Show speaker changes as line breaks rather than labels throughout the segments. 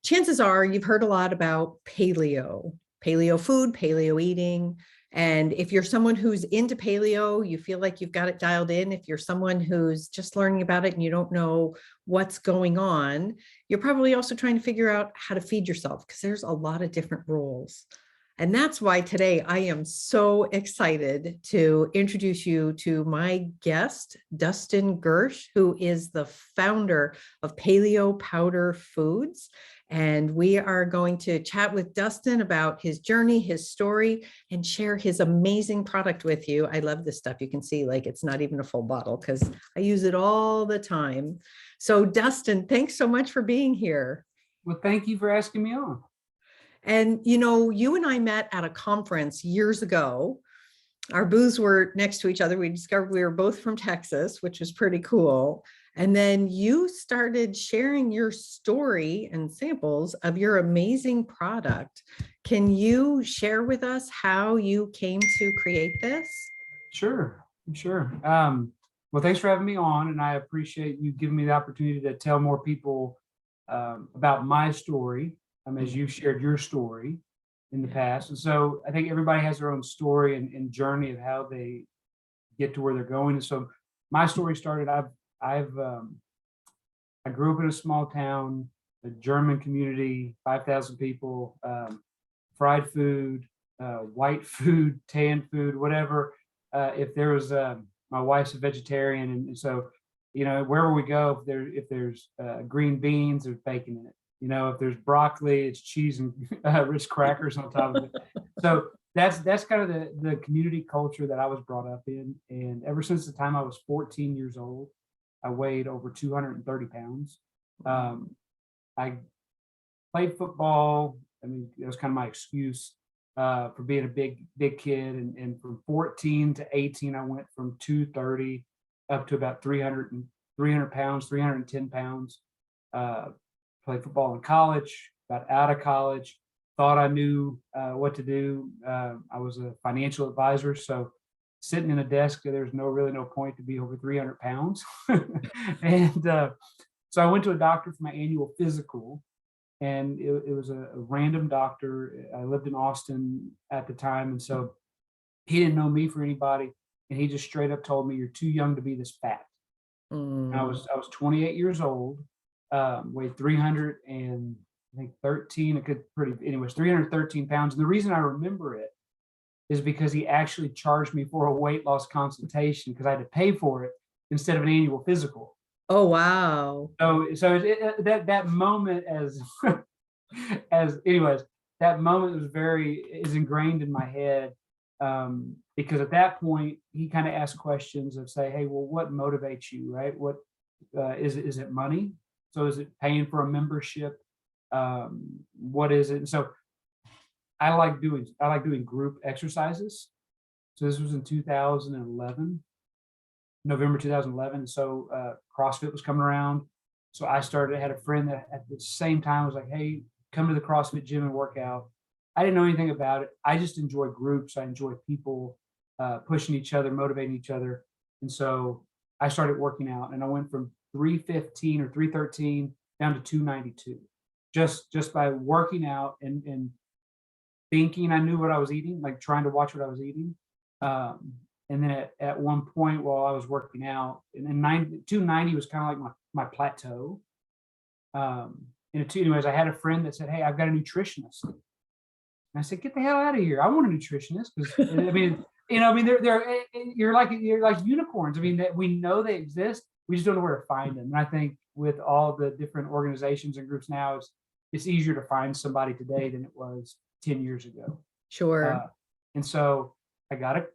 chances are you've heard a lot about paleo food, paleo eating. And if you're someone who's into paleo, you feel like you've got it dialed in. If you're someone who's just learning about it and you don't know what's going on, you're probably also trying to figure out how to feed yourself because there's a lot of different rules. And that's why today I am so excited to introduce you to my guest, Dustin Gersh, who is the founder of Paleo Powder Foods. And we are going to chat with Dustin about his journey, his story, and share his amazing product with you. I love this stuff. You can see like it's not even a full bottle because I use it all the time. So Dustin, thanks so much for being here.
Well, thank you for asking me on.
And, you and I met at a conference years ago. Our booths were next to each other. We discovered we were both from Texas, which was pretty cool. And then you started sharing your story and samples of your amazing product. Can you share with us how you came to create this?
Sure. Well, thanks for having me on, and I appreciate you giving me the opportunity to tell more people about my story, as you've shared your story in the past. And so I think everybody has their own story and journey of how they get to where they're going. And so my story started, I grew up in a small town, a German community, 5,000 people, fried food, white food, tan food, whatever. If there was, my wife's a vegetarian. And so, wherever we go, if there's green beans, there's bacon in it. If there's broccoli, it's cheese and Ritz crackers on top of it. So that's kind of the community culture that I was brought up in. And ever since the time I was 14 years old, I weighed over 230 pounds. I played football. It was kind of my excuse for being a big kid. And from 14 to 18, I went from 230 up to about 300 pounds, 310 pounds. Played football in college, got out of college, thought I knew what to do. I was a financial advisor, so sitting in a desk, there's really no point to be over 300 pounds. And so I went to a doctor for my annual physical, and it was a random doctor. I lived in Austin at the time, and so he didn't know me for anybody, and he just straight up told me, "You're too young to be this fat." I was 28 years old. Weighed 313 pounds. And the reason I remember it is because he actually charged me for a weight loss consultation because I had to pay for it instead of an annual physical.
Oh, wow.
So that moment that moment is ingrained in my head. Because at that point he kind of asked questions of say, hey, well, what motivates you, right? What is it money? So is it paying for a membership? What is it? And so I like doing group exercises. So this was in 2011, November 2011. So CrossFit was coming around. So I had a friend that at the same time was like, hey, come to the CrossFit gym and work out. I didn't know anything about it. I just enjoy groups. I enjoy people pushing each other, motivating each other. And so I started working out, and I went from 315 or 313 down to 292, just by working out and thinking I knew what I was eating, like trying to watch what I was eating. And then at one point while I was working out, and then 290 was kind of like my plateau. Anyways, I had a friend that said, hey, I've got a nutritionist. And I said, get the hell out of here. I want a nutritionist. Because you're like unicorns. That we know they exist. We just don't know where to find them. And I think with all the different organizations and groups now, it's easier to find somebody today than it was 10 years ago.
Sure.
And so I got a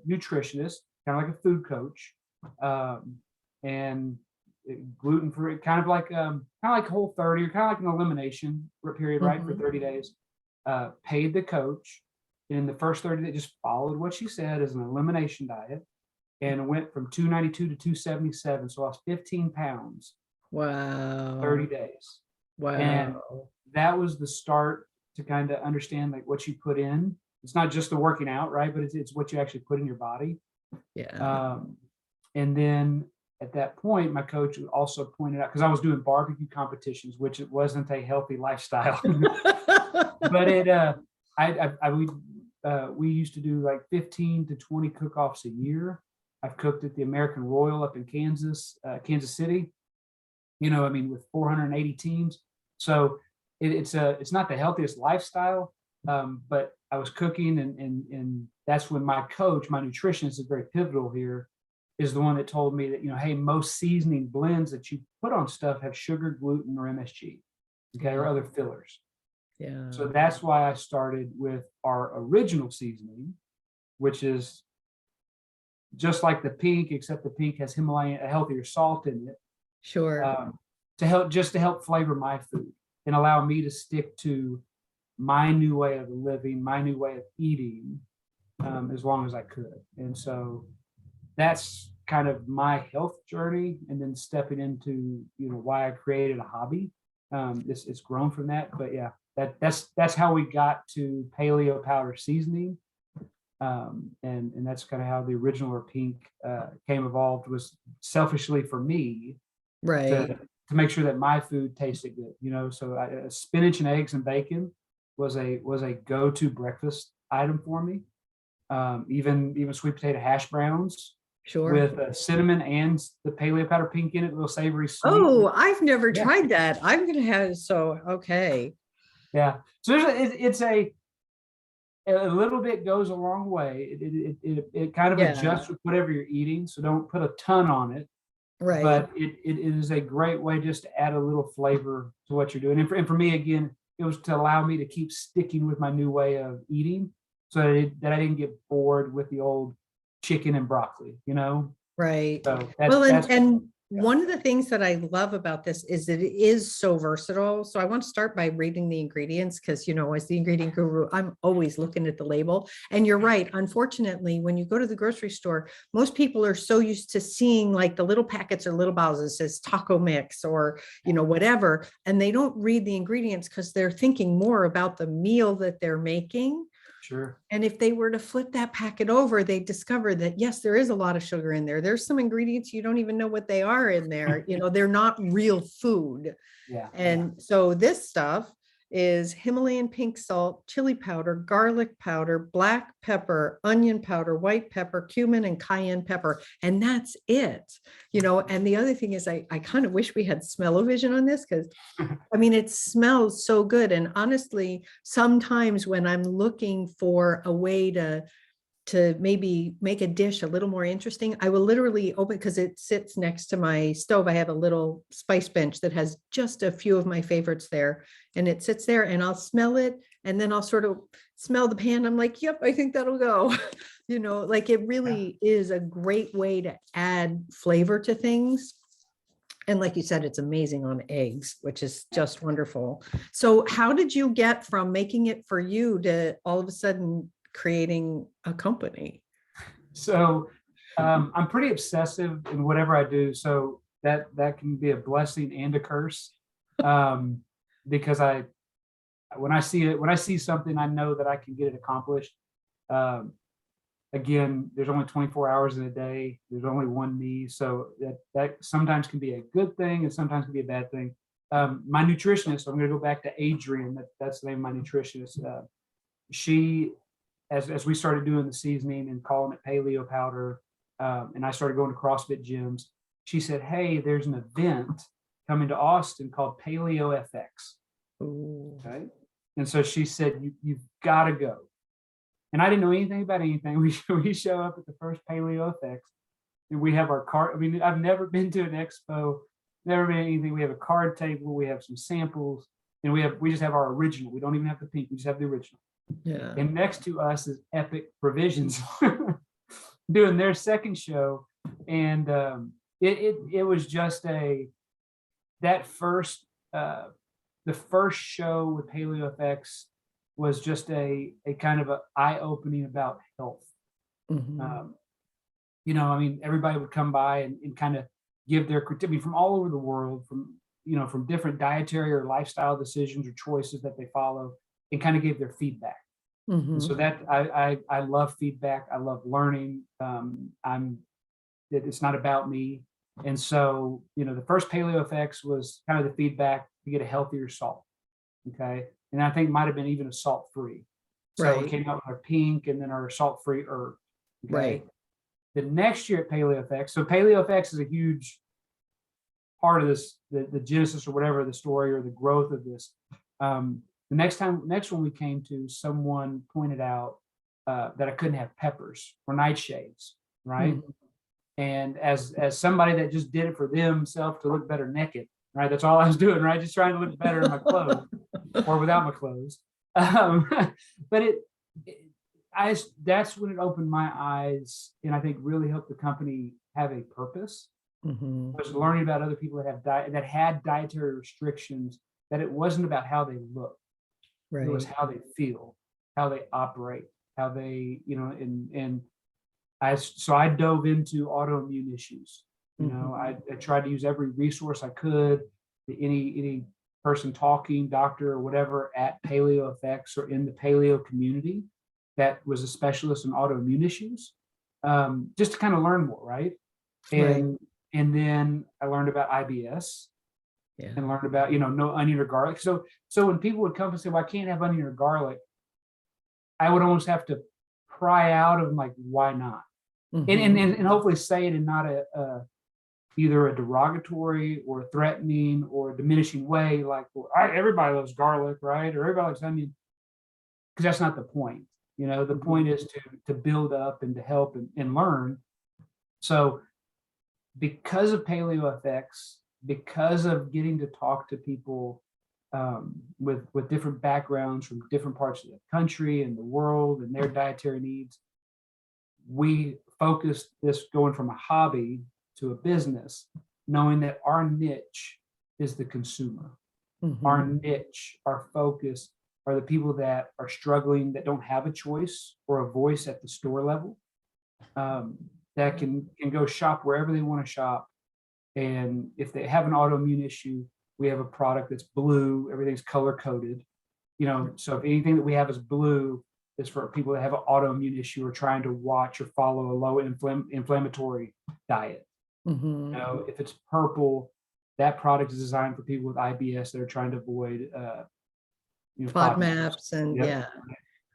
nutritionist, kind of like a food coach, and gluten-free, kind of like Whole30, or kind of like an elimination period, right? For 30 days. Paid the coach. In the first 30 days, just followed what she said as an elimination diet, and went from 292 to 277. So I lost 15 pounds.
Wow.
30 days.
Wow.
And that was the start to kind of understand like what you put in. It's not just the working out, right? But it's what you actually put in your body.
Yeah.
And then at that point, my coach also pointed out, because I was doing barbecue competitions, which it wasn't a healthy lifestyle, but we used to do like 15 to 20 cook-offs a year. I've cooked at the American Royal up in Kansas City, with 480 teams. So it's not the healthiest lifestyle, but I was cooking, and that's when my coach, my nutritionist, is very pivotal here, is the one that told me that, hey, most seasoning blends that you put on stuff have sugar, gluten, or MSG, okay, or other fillers.
Yeah.
So that's why I started with our original seasoning, which is just like the pink, except the pink has Himalayan, a healthier salt in it.
Sure.
To help flavor my food and allow me to stick to my new way of living, my new way of eating, as long as I could. And so that's kind of my health journey, and then stepping into, why I created a hobby. It's grown from that, but yeah, that's how we got to Paleo Powder seasoning. And that's kind of how the original or pink came evolved, was selfishly for me,
Right.
to make sure that my food tasted good. So spinach and eggs and bacon was a go-to breakfast item for me. Even sweet potato hash browns
Sure.
with cinnamon and the Paleo Powder pink in it, a little savory sweet.
Oh, I've never
Yeah.
tried that. I'm going to have, okay.
Yeah. So it's a little bit goes a long way. It kind of adjusts with whatever you're eating. So don't put a ton on it.
Right.
But it is a great way just to add a little flavor to what you're doing. And for me, again, it was to allow me to keep sticking with my new way of eating, so that I didn't get bored with the old chicken and broccoli,
Right.
So
and one of the things that I love about this is that it is so versatile. So I want to start by reading the ingredients, because, as the ingredient guru, I'm always looking at the label. And you're right. Unfortunately, when you go to the grocery store, most people are so used to seeing like the little packets or little bottles that says taco mix or, whatever. And they don't read the ingredients because they're thinking more about the meal that they're making.
Sure.
And if they were to flip that packet over, they discover that, yes, there is a lot of sugar in there. There's some ingredients you don't even know what they are in there. They're not real food.
Yeah.
And so this stuff is Himalayan pink salt, chili powder, garlic powder, black pepper, onion powder, white pepper, cumin, and cayenne pepper. And that's it. And the other thing is I kind of wish we had smell-o-vision on this, because it smells so good. And honestly, sometimes when I'm looking for a way to maybe make a dish a little more interesting, I will literally open, because it sits next to my stove. I have a little spice bench that has just a few of my favorites there, and it sits there, and I'll smell it, and then I'll sort of smell the pan. I'm like, yep, I think that'll go. Like it really is a great way to add flavor to things. And like you said, it's amazing on eggs, which is just wonderful. So how did you get from making it for you to all of a sudden creating a company?
So I'm pretty obsessive in whatever I do. So that can be a blessing and a curse, because when I see something, I know that I can get it accomplished. Again, there's only 24 hours in a day. There's only one me. So that sometimes can be a good thing and sometimes can be a bad thing. My nutritionist, I'm going to go back to Adrian. That's the name of my nutritionist. She, as we started doing the seasoning and calling it Paleo Powder, and I started going to CrossFit gyms, she said, hey, there's an event coming to Austin called Paleo FX.
Ooh.
Okay. And so she said, you've got to go. And I didn't know anything about anything. We show up at the first Paleo FX, and we have our card. I've never been to an expo, never been anything. We have a card table, we have some samples, and we just have our original. We don't even have the pink, we just have the original.
Yeah.
And next to us is Epic Provisions doing their second show. And it was just the first show with Paleo FX was just a kind of an eye-opening about health.
Mm-hmm.
Everybody would come by and kind of give their critique from all over the world, from different dietary or lifestyle decisions or choices that they follow, and kind of gave their feedback.
Mm-hmm.
And so that I love feedback. I love learning. It's not about me. And so, the first Paleo FX was kind of the feedback to get a healthier salt. Okay. And I think it might have been even a salt free. So we
Right.
came out with our pink and then our salt free herb. Okay.
Right.
The next year at Paleo FX, so Paleo FX is a huge part of this, the genesis or whatever the story or the growth of this. The next one we came to, someone pointed out that I couldn't have peppers or nightshades, right?
Mhm.
And as somebody that just did it for themselves to look better naked, right? That's all I was doing, right? Just trying to look better in my clothes or without my clothes. But that's when it opened my eyes, and I think really helped the company have a purpose.
Mhm.
Was learning about other people that had dietary restrictions. That it wasn't about how they look; it was
Right.
how they feel, how they operate, how they, and I dove into autoimmune issues.
Mhm.
I tried to use every resource I could, any person talking, doctor or whatever at Paleo FX or in the paleo community that was a specialist in autoimmune issues, just to kind of learn more, right?
Right.
And then I learned about IBS
Yeah.
and learned about, no onion or garlic. So when people would come and say, "Well, I can't have onion or garlic," I would almost have to pry out of them, like, why not?
Mhm.
And hopefully say it in not either a derogatory or threatening or diminishing way, like, well, everybody loves garlic, right? Or everybody loves onion, because that's not the point. The
Mhm.
point is to build up and to help and learn. So because of Paleo FX, because of getting to talk to people with different backgrounds from different parts of the country and the world and their dietary needs, we focused this going from a hobby to a business, knowing that our niche is the consumer. Our
Mhm.
niche, our focus are the people that are struggling, that don't have a choice or a voice at the store level, that can go shop wherever they want to shop. And if they have an autoimmune issue, we have a product that's blue, everything's color coded. So if anything that we have is blue, is for people that have an autoimmune issue or trying to watch or follow a low inflammatory diet.
Mhm.
If it's purple, that product is designed for people with IBS that are trying to avoid, FODMAPs.
FODMAPs and
Yep.
yeah.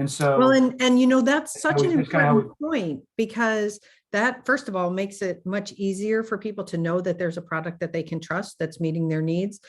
And
Well,
so
that's such an
that's kind of how
important point, because that, first of all, makes it much easier for people to know that there's a product that they can trust that's meeting their needs.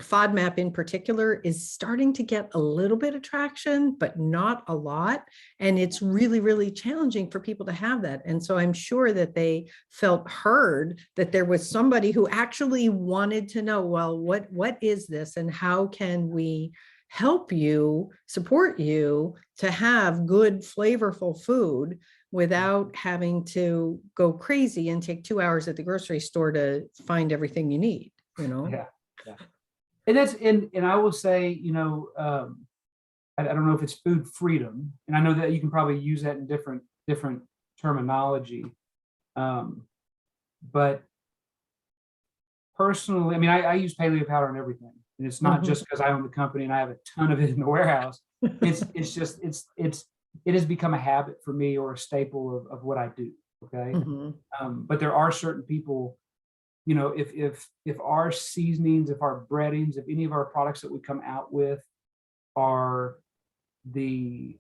FODMAP in particular is starting to get a little bit of traction, but not a lot. And it's really, really challenging for people to have that. And so I'm sure that they felt heard, that there was somebody who actually wanted to know, well, what is this and how can we help you, support you to have good, flavorful food without having to go crazy and take 2 hours at the grocery store to find everything you need,
yeah, yeah. And that's and I will say, I don't know if it's food freedom, and I know that you can probably use that in different terminology. But personally, I mean, I use paleo powder on everything, and it's not
Mhm.
just because I own the company and I have a ton of it in the warehouse. It's just it has become a habit for me or a staple of what I do. Okay,
Mhm.
but there are certain people, if our seasonings, if our breadings, if any of our products that we come out with are the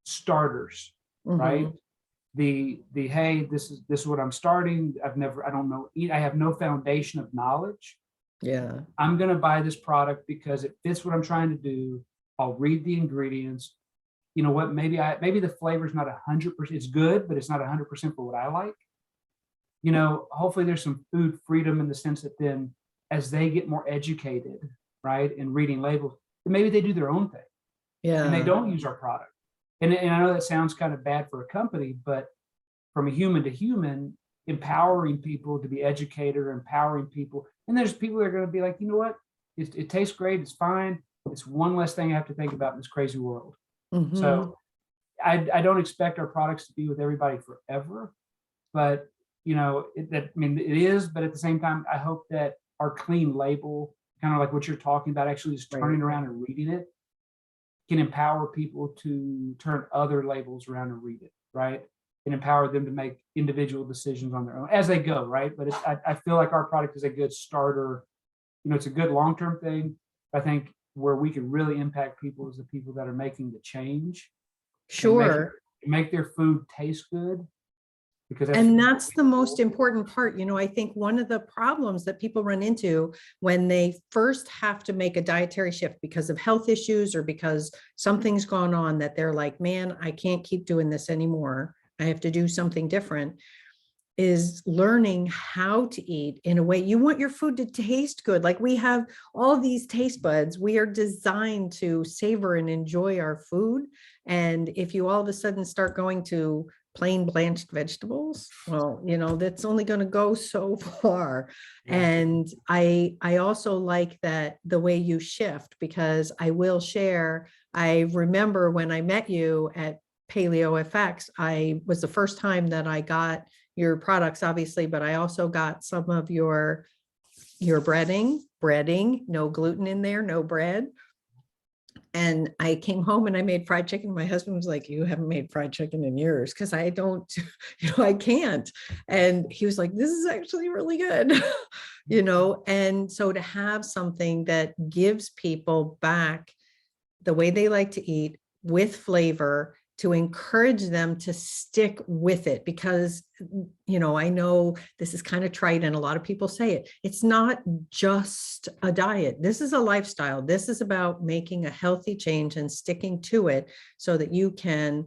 starters, right?
Mhm.
The hey, this is what I'm starting. I don't know, I have no foundation of knowledge.
Yeah.
I'm going to buy this product because it fits what I'm trying to do. I'll read the ingredients. You know what? Maybe the flavor is not 100%. It's good, but it's not 100% for what I like. Hopefully there's some food freedom in the sense that then as they get more educated, right, and reading labels, then maybe they do their own thing and they
Yeah.
don't use our product. And I know that sounds kind of bad for a company, but from a human to human, empowering people to be educated or empowering people. And there's people that are going to be like, you know what? It tastes great. It's fine. It's one less thing I have to think about in this crazy world.
Mhm.
So I don't expect our products to be with everybody forever, but I mean, it is, but at the same time, I hope that our clean label, kind of like what you're talking about, actually just
Right.
turning around and reading it, can empower people to turn other labels around and read it, right? and empower them to make individual decisions on their own as they go, right? But I feel like our product is a good starter. It's a good long-term thing. I think where we can really impact people is the people that are making the change and
Sure.
make their food taste good, because
And that's the most important part. I think one of the problems that people run into when they first have to make a dietary shift because of health issues or because something's gone on, that they're like, man, I can't keep doing this anymore. I have to do something different, is learning how to eat in a way you want your food to taste good. Like we have all these taste buds. We are designed to savor and enjoy our food. And if you all of a sudden start going to plain blanched vegetables, well, that's only going to go so far. And I also like that the way you shift, because I will share, I remember when I met you at Paleo FX, I was the first time that I got your products, obviously, but I also got some of your breading, no gluten in there, no bread. And I came home and I made fried chicken. My husband was like, you haven't made fried chicken in years, because I don't, I can't. And he was like, this is actually really good, and so to have something that gives people back the way they like to eat with flavor, to encourage them to stick with it, because, I know this is kind of trite and a lot of people say it. It's not just a diet. This is a lifestyle. This is about making a healthy change and sticking to it so that you can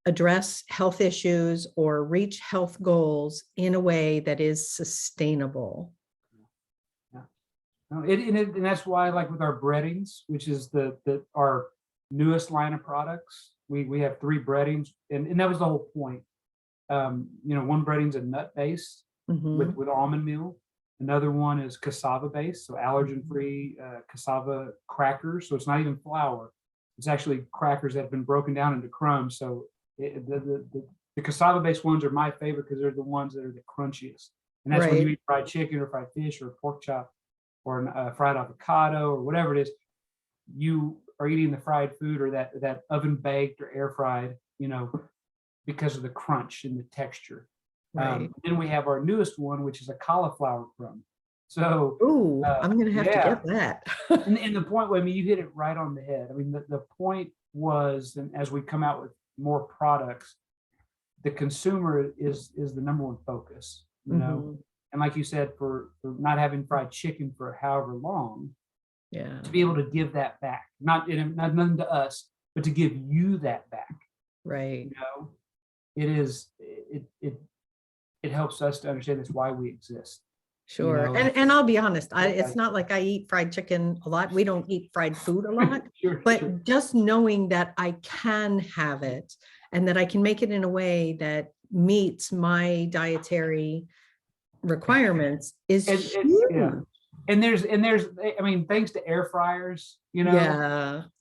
address health issues or reach health goals in a way that is sustainable.
Yeah. And that's why, like with our breadings, which is our newest line of products, we have 3 breadings, and that was the whole point. One breading's a nut based with almond meal. Another one is cassava based, so allergen free cassava crackers. So it's not even flour; it's actually crackers that have been broken down into crumbs. So the cassava based ones are my favorite because they're the ones that are the crunchiest. And that's when you eat fried chicken or fried fish or pork chop or a fried avocado or whatever it is, you are eating the fried food or that oven baked or air fried, because of the crunch and the texture. Then we have our newest one, which is a cauliflower crumb. So,
I'm going to have to get that.
and the point, you hit it right on the head. I mean, the point was, and as we come out with more products, the consumer is the number one focus, and like you said, for not having fried chicken for however long, to be able to give that back, not nothing to us, but to give you that back. Right. It helps us to understand that's why we exist.
Sure. And I'll be honest, it's not like I eat fried chicken a lot. We don't eat fried food a lot, but just knowing that I can have it and that I can make it in a way that meets my dietary requirements is huge.
And there's, I mean, thanks to air fryers,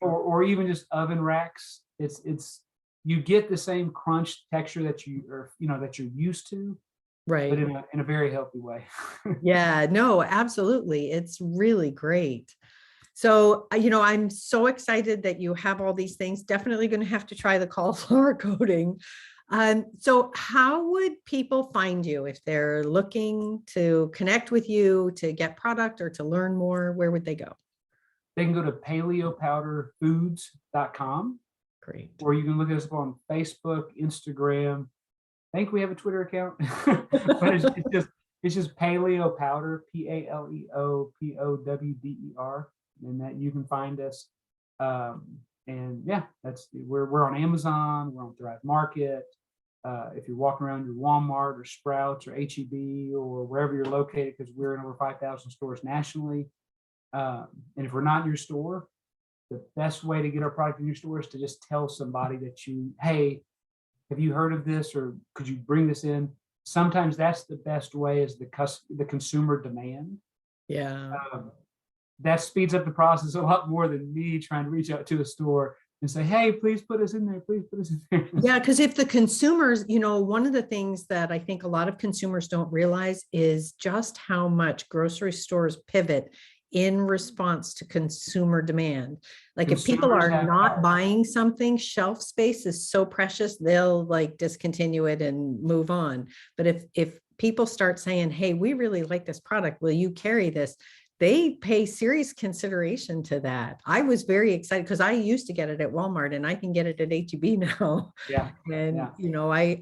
or even just oven racks, it's you get the same crunch texture that that you're used to, right? But in a very healthy way.
Yeah, no, absolutely. It's really great. So, I'm so excited that you have all these things. Definitely going to have to try the cauliflower coating. So how would people find you if they're looking to connect with you, to get product or to learn more? Where would they go?
They can go to paleopowderfoods.com. Great. Or you can look us up on Facebook, Instagram. I think we have a Twitter account, but it's just Paleo Powder, PaleoPowder, and that you can find us. And yeah, we're on Amazon, we're on Thrive Market. If you're walking around your Walmart or Sprouts or HEB or wherever you're located, because we're in over 5,000 stores nationally. And if we're not in your store, the best way to get our product in your store is to just tell somebody that hey, have you heard of this, or could you bring this in? Sometimes that's the best way, is the consumer demand. Yeah. That speeds up the process a lot more than me trying to reach out to a store and say, hey, please put us in there. Please put us in there.
Yeah, because if the consumers, one of the things that I think a lot of consumers don't realize is just how much grocery stores pivot in response to consumer demand. Like if people
Consumers
are
have
not
power.
buying something, shelf space is so precious, they'll like discontinue it and move on. But if people start saying, hey, we really like this product, will you carry this? They pay serious consideration to that. I was very excited because I used to get it at Walmart and I can get it at H-E-B now.
Yeah.
And,
Yeah.
you know, I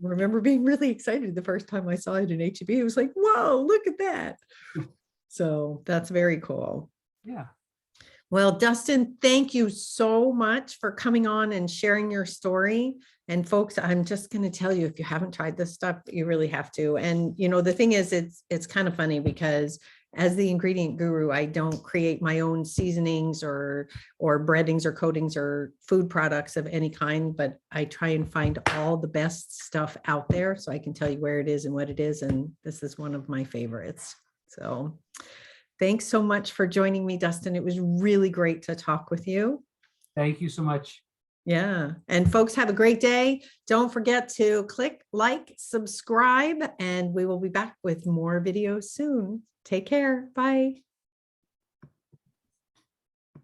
remember being really excited the first time I saw it in H-E-B. It was like, whoa, look at that. So that's very cool.
Yeah.
Well, Dustin, thank you so much for coming on and sharing your story. And folks, I'm just going to tell you, if you haven't tried this stuff, you really have to. And, you know, the thing is, it's kind of funny because as the ingredient guru, I don't create my own seasonings or breadings or coatings or food products of any kind, but I try and find all the best stuff out there so I can tell you where it is and what it is. And this is one of my favorites. So thanks so much for joining me, Dustin. It was really great to talk with you.
Thank you so much.
Yeah. And folks, have a great day. Don't forget to click like, subscribe, and we will be back with more videos soon. Take care. Bye.